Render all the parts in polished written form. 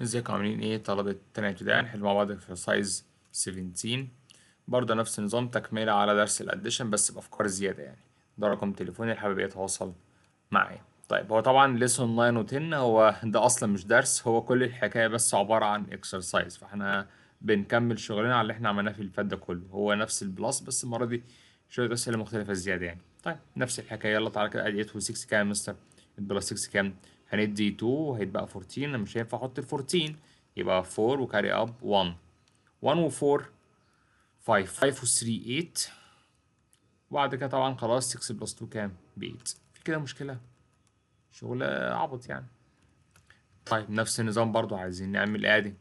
ازيكم عاملين ايه طلبة تانية ابتدائي؟ هنحل مع بعض في سايز 17. برضه نفس النظام، تكملة على درس الاديشن بس بأفكار زيادة يعني. ده رقم تليفوني اللي حابب يتواصل معايا. طيب هو طبعا ليسون 9 و 10 هو ده اصلا مش درس، هو كل الحكاية بس عبارة عن اكسرسايز، فاحنا بنكمل شغلنا على اللي احنا عملناه في اللي فات ده كله. هو نفس البلس بس المرة دي شوية أسئلة مختلفة زيادة يعني. طيب نفس الحكاية، يلا تعالى كده. ادي 8 و 6 كام يا مستر؟ البلس 6 كام؟ هندي 2 هيتبقى 14. انا مش هينفع احط ال 14، يبقى 4 وكاري اب 1. 1 و 4 5. 5 و 3 8. وبعد كده طبعا خلاص 6 بلس 2 كام؟ ب 8. في كده مشكلة؟ شغل عبط يعني. طيب نفس النظام برضو عايزين نعمل ادنج.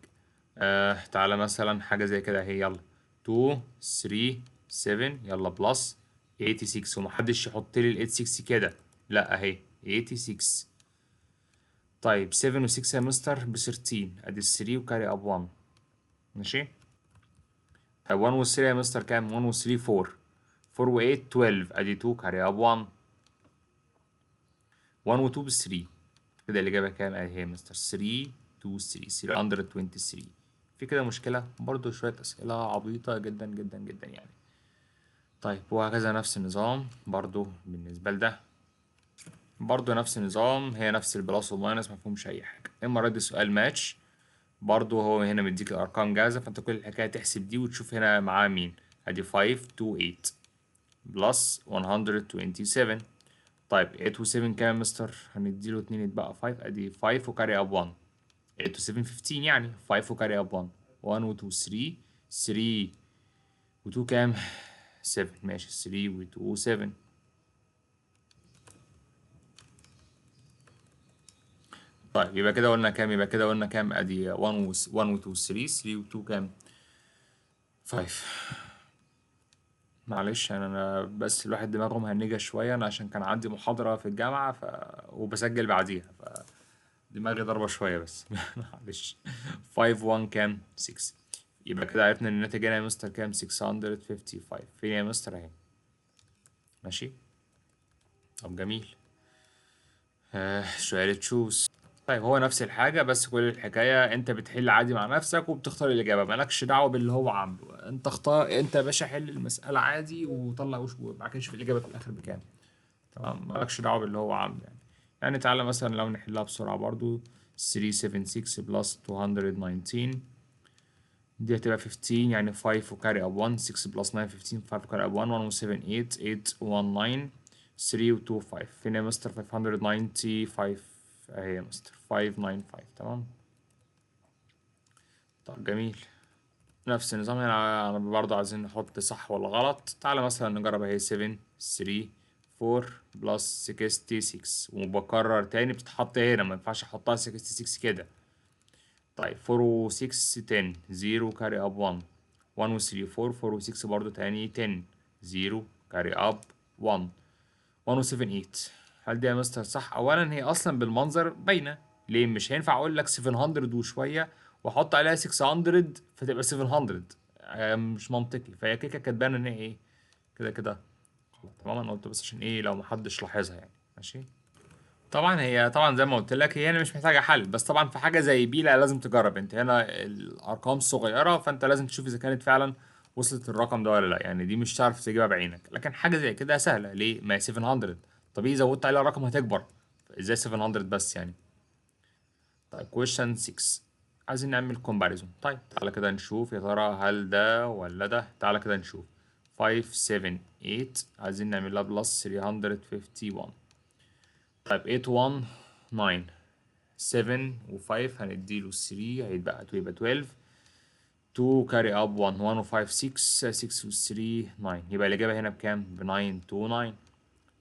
تعالى مثلا حاجة زي كده اهي، يلا 2 3 7 يلا بلس 86. ومحدش يحط لي ال 86 كده، لا اهي 86. طيب 7 و 6 يا مستر ب 13، ادي ال 3 وكاري اب 1. ماشي. طيب 1 و 3 يا مستر كام؟ 1 و 3 4. 4 و 8 12، ادي 2 كاري اب 1. 1 و 2 ب 3. كده الإجابة كام؟ أهي يا مستر 3 2 3 323. في كده مشكلة؟ برضو شوية أسئلة عبيطة جدا جدا جدا يعني. طيب وهكذا نفس النظام برضو بالنسبة لده. برضو نفس النظام، هي نفس البلس والماينس، مفهومش أي حاجة. المرة دي سؤال ماتش. برضو هو هنا مديك الأرقام جاهزة، فأنت كل الحكاية تحسب دي وتشوف هنا معاه مين. أدي 5 2 8 بلس 127. طيب 8 و 7 كام يا مستر؟ هنديله 2 يتبقى 5، ادي 5 وكاري اب 1. 8 و 7 15 يعني 5 وكاري اب 1. 1 و 2 3. 3 و 2 كام؟ 7. ماشي 3 و 2 7. طيب يبقى كده قلنا كام؟ يبقى كده قلنا كام؟ ادي 1 و 2 3. 3 و 2 كام؟ 5. معلش انا بس الواحد دماغه مهنجه شويه، انا عشان كان عندي محاضره في الجامعه وبسجل بعديها، دماغي ضربة شوية بس معلش. 5 1 كام؟ 6. يبقى كده عرفنا ان الناتج هنا يا مستر كام؟ 655. فين يا مستر؟ اهي. ماشي. طب جميل. سؤال تشوز. طيب هو نفس الحاجة، بس كل الحكاية انت بتحل عادي مع نفسك وبتختار الإجابة، مالكش دعوة باللي هو عامله. انت اختار، انت يا باشا حل المسألة عادي وطلع وبعد كده شوف الإجابة في الآخر بكام. تمام، مالكش دعوة باللي هو عامله يعني. يعني تعالى مثلا لو نحلها بسرعة برضو. 376 بلس 219 دي هتبقى 15، يعني 5 وكاري اب 1. 6 بلس 9 15. 5 وكاري اب 1. 1 و 7 8. 8 و 9. 3 و 2 5. فين يا مستر؟ 595 اهي يا مستر 595. تمام. طب جميل. نفس النظام هنا، انا برضه عايزين نحط صح ولا غلط. تعالى مثلا نجرب اهي 7 3 4 بلس 66. وبكرر تاني بتتحط هنا، ما ينفعش احطها 66 كده. طيب 4 و 6 10. 0 كاري اب 1. 1 و 3 4. 4 و 6 برضه تاني 10. 0 كاري اب 1. 1 و 7 8. هل دي يا مستر صح؟ اولا هي اصلا بالمنظر باينه. ليه؟ مش هينفع اقول لك 700 وشويه واحط عليها 600 فتبقى 700. مش منطقي. فهي كده كاتبانا ان هي ايه؟ كده كده غلط. تمام. انا قلت بس عشان ايه لو محدش لاحظها يعني. ماشي. طبعا هي طبعا زي ما قلت لك هي هنا مش محتاجه حل، بس طبعا في حاجه زي بي لا لازم تجرب. انت هنا الارقام صغيره، فانت لازم تشوف اذا كانت فعلا وصلت الرقم ده ولا لا. يعني دي مش هتعرف تجيبها بعينك، لكن حاجه زي كده سهله. ليه؟ ما هي 700 طبيعي زودت عليها رقم هتكبر. ازاي 700 بس يعني؟ طيب question 6. عايزين نعمل comparison. طيب تعالى كده نشوف يا ترى هل ده ولا ده. تعالى كده نشوف. 5 7 8 عايزين نعمل لها بلس 351. طيب 8 1 9. 7 و 5 هنديله 3 هيتبقى 2 يبقى 12. 2 كاري اب 1. 1 و 5 6. 6 و 3 9. يبقى الإجابة هنا بكام؟ ب 9 2 9.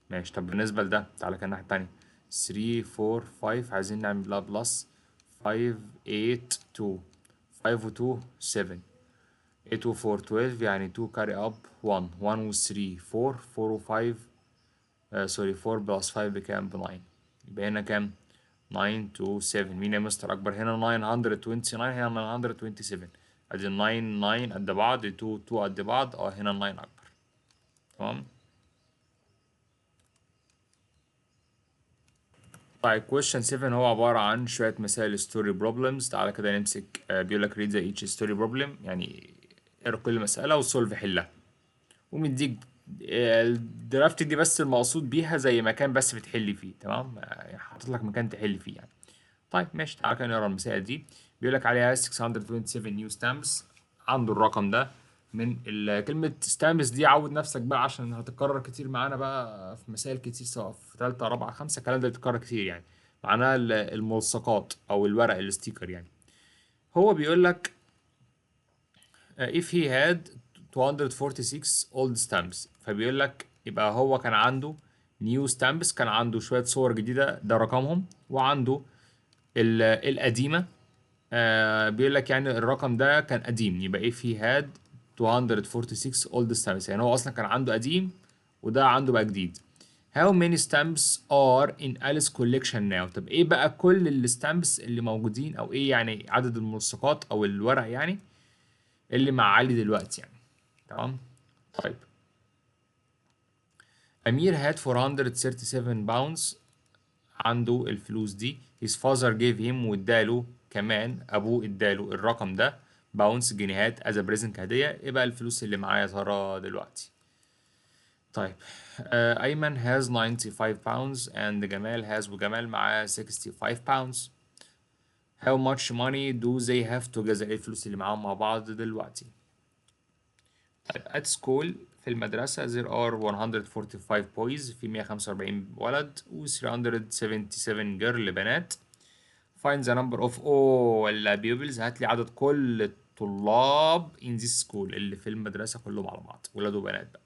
ماشي. طب بالنسبة لده تعالى كده الناحية التانية. 3 4 5 عايزين نعمل لها بلس 5 8 2. 5 و 2 7. 8 و 4 12 يعني 2 كاري اب 1. 1 و 3 4. 4 و 5 سوري 4 بلس 5 بكام؟ ب 9. يبقى هنا كام؟ 9 to 7. مين يا مستر أكبر هنا؟ 929 هنا 927. أدي 9 9 قد بعض، 2 2 قد بعض. هنا 9 أكبر. تمام. طيب question 7 هو عبارة عن شوية مسائل story problems. تعالى كده نمسك بيقول لك read the each story problem، يعني اقرا كل مسألة وسولف حلها، ومديك الدرافت دي بس المقصود بيها زي مكان بس بتحل فيه، تمام؟ يعني حاطط لك مكان تحل فيه يعني. طيب ماشي، تعالى كده نقرا المسائل دي. بيقول لك عليها 627 نيو ستامبس، عنده الرقم ده من كلمة ستامبس دي. عود نفسك بقى عشان هتتكرر كتير معانا بقى في مسائل كتير، سواء في تالتة رابعة خمسة، الكلام ده بيتكرر كتير يعني. معناها الملصقات أو الورق الستيكر يعني. هو بيقول لك if he had 246 old stamps، فبيقول لك يبقى هو كان عنده new stamps، كان عنده شوية صور جديدة ده رقمهم، وعنده القديمة. بيقول لك يعني الرقم ده كان قديم، يبقى if he had 246 old stamps، يعني هو أصلا كان عنده قديم وده عنده بقى جديد. How many stamps are in Alice collection now؟ طب ايه بقى كل الستامبس اللي موجودين، او ايه يعني عدد الملصقات او الورق يعني اللي مع علي دلوقتي يعني. تمام. طيب أمير had 437 pounds، عنده الفلوس دي. his father gave him، واداله كمان أبوه اداله الرقم ده باونس جنيهات as a present كهدية. ايه بقى الفلوس اللي معايا يا ترى دلوقتي؟ طيب أيمن has 95 pounds and جمال has، وجمال معاه 65 pounds. how much money do they have together؟ ايه الفلوس اللي معاهم مع بعض دلوقتي؟ طيب at school، في المدرسة there are 145 boys، في 145 ولد و 377 girl بنات. find the number of all pupils، هات لي عدد كل الطلاب in this school اللي في المدرسة كلهم على بعض، ولاد وبنات بقى.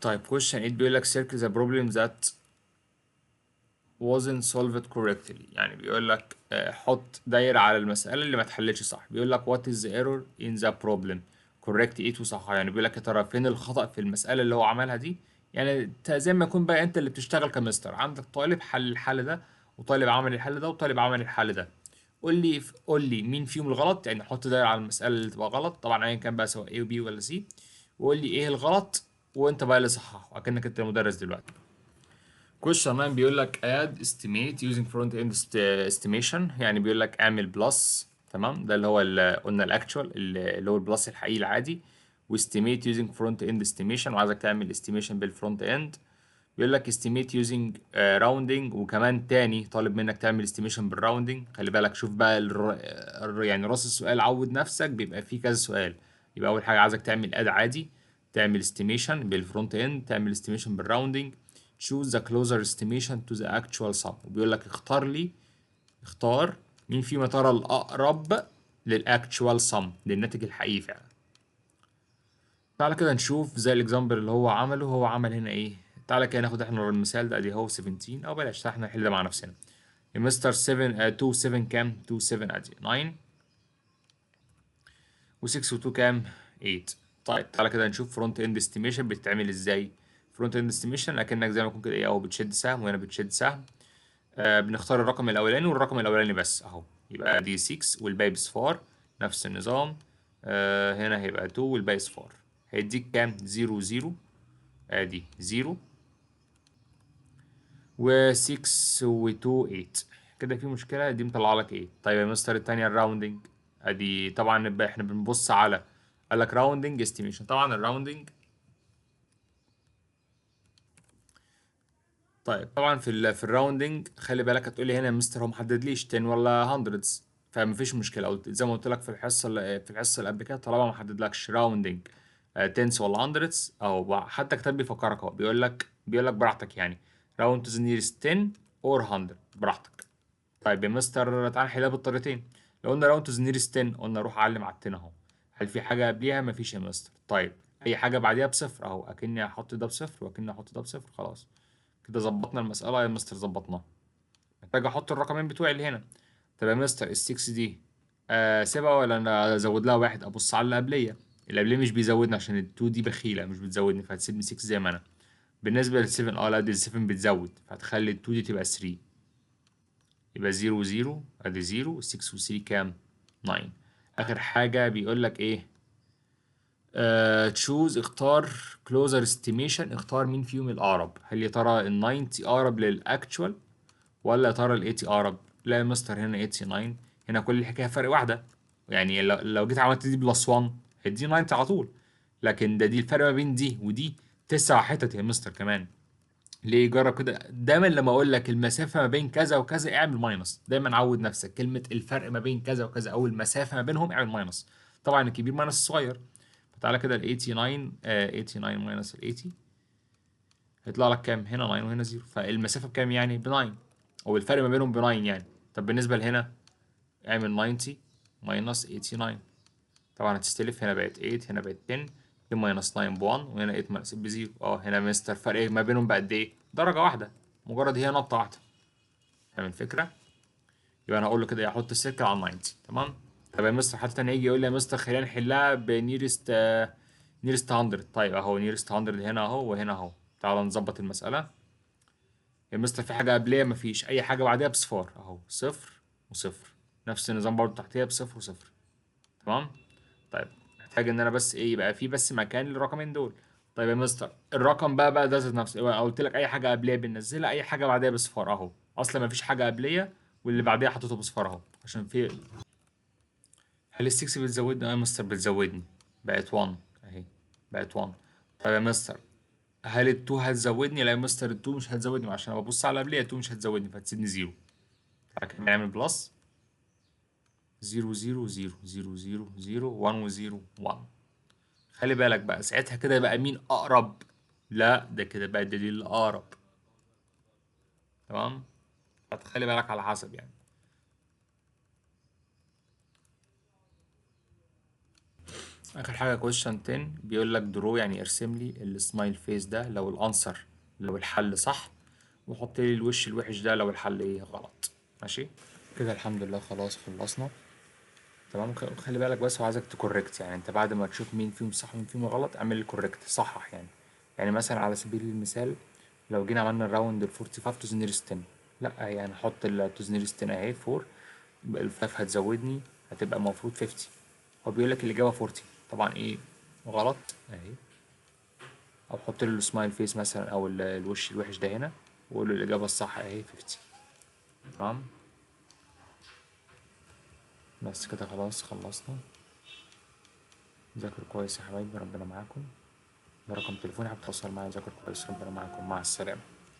طيب question 8 بيقول لك circle the problem that wasn't solved correctly، يعني بيقول لك حط دايرة على المسألة اللي ما اتحلتش صح. بيقول لك what is the error in the problem correct it وصحها، يعني بيقول لك يا ترى فين الخطأ في المسألة اللي هو عملها دي. يعني زي ما يكون بقى انت اللي بتشتغل كمستر، عندك طالب حل الحل ده، وطالب عمل الحل ده، وطالب عمل الحل ده. قول لي مين فيهم الغلط، يعني حط دايرة على المسألة اللي تبقى غلط طبعا ايا كان بقى، سواء A و B ولا C، وقول لي ايه الغلط وانت بقى اللي صححه اكنك انت المدرس دلوقتي. question 9 بيقول لك add estimate using front end estimation، يعني بيقول لك اعمل بلس، تمام؟ ده اللي هو اللي قلنا الاكتشوال اللي هو البلس الحقيقي العادي، واستيميت using front end estimation، وعايزك تعمل estimation بالفرونت اند. بيقول لك estimate using rounding، وكمان تاني طالب منك تعمل estimation بالراوندنج. خلي بالك شوف بقى يعني راس السؤال، عود نفسك بيبقى فيه كذا سؤال. يبقى اول حاجه عايزك تعمل اد عادي، تعمل estimation بالفرونت اند، تعمل estimation بالراوندنج. choose the closer estimation to the actual sum، وبيقول لك اختار مين فيما ترى الأقرب للأكتشوال سم، للناتج الحقيقي فعلا. تعالى كده نشوف زي الإكزامبل اللي هو عمله. هو عمل هنا إيه؟ تعالى كده ناخد إحنا المثال ده، أدي هو 17، أو بلاش إحنا نحل ده مع نفسنا. مستر 7 2 7 كام؟ 2 7 أدي 9، و6 و2 كام؟ 8. طيب تعالى كده نشوف فرونت اند استيميشن بتتعمل ازاي. فرونت اند استيميشن اكنك زي ما يكون كده ايه، اهو بتشد سهم وهنا بتشد سهم. بنختار الرقم الاولاني والرقم الاولاني بس اهو، يبقى دي 6 والباقي بصفار. نفس النظام. هنا هيبقى 2 والباقي صفار. هيديك كام؟ 0 0، ادي 0 و6 و2 8. كده في مشكلة؟ دي مطلع لك ايه؟ طيب يا مستر التانية الراوندنج، ادي طبعا نبقى احنا بنبص على، قال لك راوندنج استيميشن. طبعا الراوندنج، طيب طبعا في الراوندنج خلي بالك هتقول لي هنا يا مستر هو محدد ليش 10 ولا hundreds، فمفيش مشكله. قلت زي ما قلت لك في الحصه اللي قبل كده، طالما ما حددلكش راوندنج تنس ولا hundreds، او حتى كتاب بيفكرك اهو، بيقول لك براحتك يعني راوند تو ذا نيرست 10 اور 100 براحتك. طيب يا مستر تعالى نحلها بالطريقتين. لو قلنا راوند تو ذا نيرست 10، قلنا روح اعلم على ال 10 اهو. هل في حاجه قبليها؟ مفيش يا مستر. طيب اي حاجه بعديها بصفر اهو، اكني احط ده بصفر واكني احط ده بصفر، خلاص كده ظبطنا المسألة يا مستر، ظبطناها. محتاج احط الرقمين بتوعي اللي هنا. طب يا مستر ال6 دي سيبها ولا انا ازود لها واحد؟ ابص على اللي قبليه. اللي قبليه مش بيزودني عشان ال2 دي بخيلة مش بتزودني، فهتسيبني 6 زي ما انا. بالنسبة لل7 لا دي ال7 بتزود، فهتخلي ال2 دي تبقى 3، يبقى 0 0 ادي 0 6 و3 كام؟ 9. اخر حاجة بيقول لك ايه؟ تشوز، اختار كلوزر استيميشن، اختار مين فيهم الاقرب. هل يا ترى ال 90 اقرب للاكتشوال ولا يا ترى ال 80 اقرب؟ لا يا مستر، هنا 89، هنا كل الحكايه فرق واحده. يعني لو جيت عملت دي بلس 1 هيديني 90 على طول. لكن دي الفرق ما بين دي ودي 9 حتت يا مستر كمان. ليه؟ جرب كده دايما لما اقول لك المسافه ما بين كذا وكذا اعمل ماينس. دايما عود نفسك كلمه الفرق ما بين كذا وكذا او المسافه ما بينهم اعمل ماينس. طبعا الكبير ماينس الصغير. فتعالى كده ال 89 89 ماينس ال 80 هيطلع لك كام؟ هنا 9 وهنا 0، فالمسافه بكام يعني؟ ب 9، او الفرق ما بينهم ب 9 يعني. طب بالنسبه لهنا اعمل 90 ماينس 89. طبعا هتستلف، هنا بقت 8 هنا بقت 10. 2 ماينس 9 ب 1 وهنا 8 ماينس ب 0. هنا مستر فرق ما بينهم بقد ايه؟ درجه واحده، مجرد هي نقطه واحده. فاهم الفكره؟ يبقى انا هقول له كده احط السيركل على 90. تمام. طب يا مستر حد تاني يجي يقول لي يا مستر خلينا نحلها بنيرست نيرست 100. طيب اهو نيرست 100 هنا اهو وهنا اهو. تعال نظبط المساله. يا مستر في حاجه قبليه؟ مفيش. اي حاجه بعديها بصفار اهو، صفر وصفر. نفس النظام برضه تحتيها بصفر وصفر. تمام. طيب محتاج ان انا بس ايه، يبقى في بس مكان للرقمين دول. طيب يا مستر الرقم بقى ده ذات نفسه، يبقى قلت لك اي حاجه قبليه بننزلها، اي حاجه بعديها بصفار اهو. اصلا مفيش حاجه قبليه واللي بعديها حطيته بصفار اهو عشان في. هل ال 6 بتزودني؟ يا مستر بتزودني، بقت 1 اهي، بقت 1. طيب يا مستر هل ال 2 هتزودني؟ لا يا مستر ال 2 مش هتزودني عشان انا ببص على قبليه، ال 2 مش هتزودني فهتسيبني 0. بعد كده نعمل بلس 0 0 0 0 0 0 1 و 0 1. خلي بالك بقى ساعتها كده يبقى مين اقرب؟ لا ده كده بقى الدليل الاقرب. تمام. فتخلي بالك على حسب يعني. اخر حاجه كويشن 10 بيقول لك درو، يعني ارسم لي السمايل فيس ده لو الانسر، لو الحل صح، وحط لي الوش الوحش ده لو الحل ايه غلط. ماشي كده الحمد لله خلاص خلصنا. تمام. خلي بالك بس هو عايزك تكوركت، يعني انت بعد ما تشوف مين فيهم صح ومين فيهم غلط اعمل الكوركت صحح يعني. يعني مثلا على سبيل المثال لو جينا عملنا الراوند ال 45 تو نيرست 10، لا يعني حط ال تو نيرست 10 اهي 4، يبقى ال 5 هتزودني هتبقى المفروض 50. هو بيقول لك الاجابه 40، طبعا ايه غلط اهي. او حط له السمايل فيس مثلا او الوش الوحش ده هنا وقول له الاجابه الصح اهي 50. تمام. بس كده خلاص خلصنا. ذاكروا كويس يا حبايبي، ربنا معاكم. ده رقم تليفوني، حابب تتواصل معايا ذاكر كويس، ربنا معاكم، مع السلامة.